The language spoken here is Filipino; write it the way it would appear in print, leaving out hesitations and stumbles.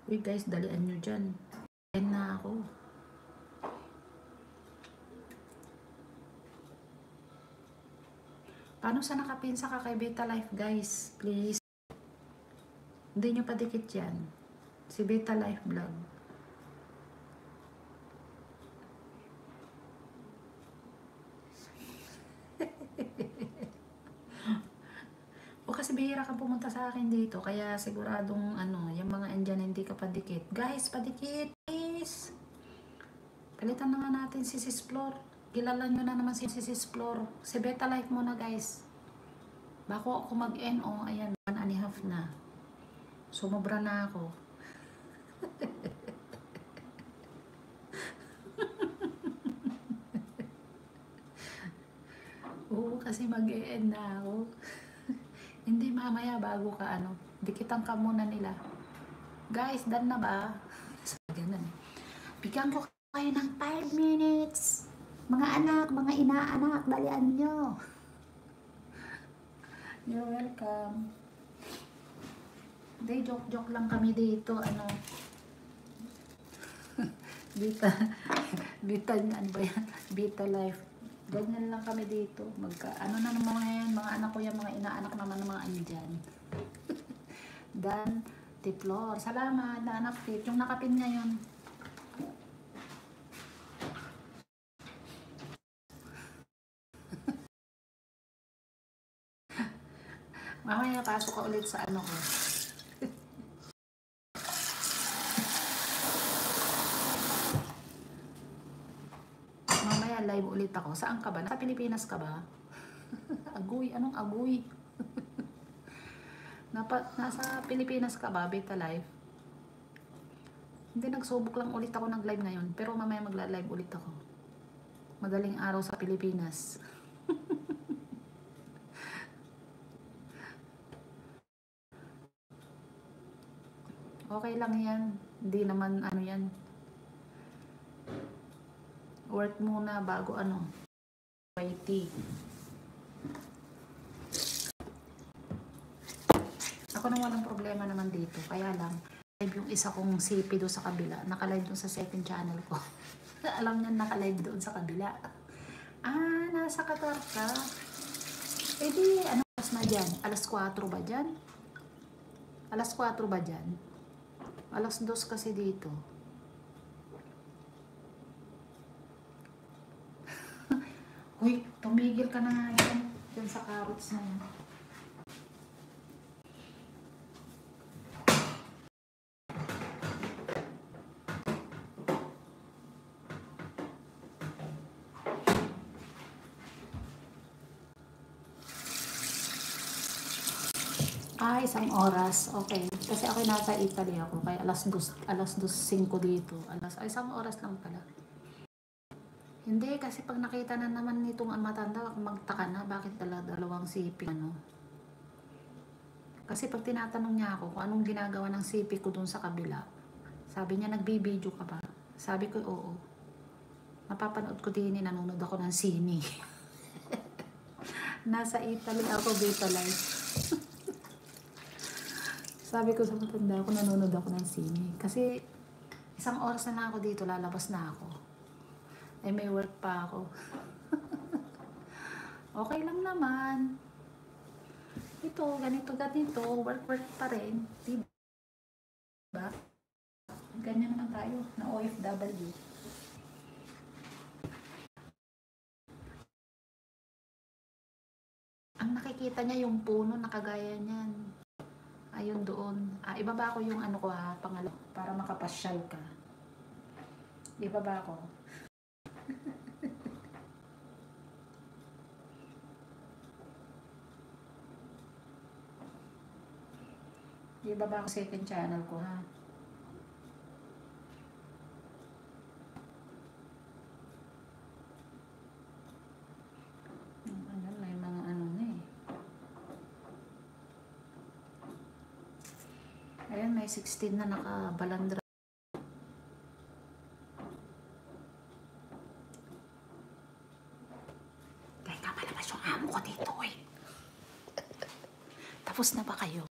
Uy guys, dalian nyo dyan. Ayan na ako. Paano sa nakapinsa ka kay Beta Life guys? Please. Hindi nyo padikit yan. Si Beta Life Vlog. O kasi bihira kang pumunta sa akin dito. Kaya siguradong yung mga andyan hindi ka padikit. Guys, padikit please. Palitan na nga natin si Sis Flor. Kilala nyo na naman si Sis Flor. Si Beta Life muna guys. Bako ako mag-NO. Ayan, 1.5 na. Sumobra na ako. Oo, kasi mag-end na ako. Hindi mamaya bago ka dikitan ka muna nila. Guys, done na ba? Ganun. Bigyan ko kayo ng 5 minutes. Mga anak, mga inaanak, dalian nyo. You're welcome. Hindi, joke lang kami dito. Beta ba yan? Beta Life. Ganyan lang kami dito. Na naman yan, mga anak ko yan, mga inaanak naman ng mga andyan. Dan, Tiplor. Salamat, Dan Tip. Yung nakapin ngayon. Mamaya pasok ka ulit sa ko. Mamaya live ulit ako. Saan ka ba? Nasa Pilipinas ka ba? Agoy, anong agoy? Nasa Pilipinas ka ba, Beta Life? Hindi, nagsubok lang ulit ako nag-live ngayon. Pero mamaya magla-live ulit ako. Madaling araw sa Pilipinas. Okay lang yan. Hindi naman yan. Work muna bago YT. Ako nang walang problema naman dito. Kaya lang, live yung isa kong CP doon sa kabila. Naka-live doon sa second channel ko. Alam niya naka-live doon sa kabila. Nasa Qatar ka. Eh di, oras na dyan? Alas 4 ba dyan? Alas 4 ba dyan? Alas 2 kasi dito. Uy, tumigil ka na nga dyan sa carrots na yan. Isang oras. Okay. Kasi ako nasa Italy ako. Kaya alas 2:05 dito. Isang oras lang pala. Hindi, kasi pag nakita na naman nitong matanda, magtaka na. Bakit dalawang CP? Kasi pag tinatanong niya ako kung anong ginagawa ng CP ko dun sa kabila, sabi niya, nagbibideo ka ba? Sabi ko, oo. Mapapanood ko din, nanonood ako ng sine. Nasa Italy ako, Beta Life. Sabi ko sa matanda ako, nanonood ako ng sine. Kasi isang oras na ako dito, lalabas na ako. Ay, may work pa ako. Okay lang naman. Ito, ganito, work pa rin. Diba? Ganyan naman tayo, na OFW. Ang nakikita niya yung puno, nakagaya niyan. Ayun doon. Ibaba ko yung ko pangalo, para makapasyal ka. Ibaba ko. Ibaba ko second channel ko ha. May mga na eh. Ayan, may 16 na nakabalandra.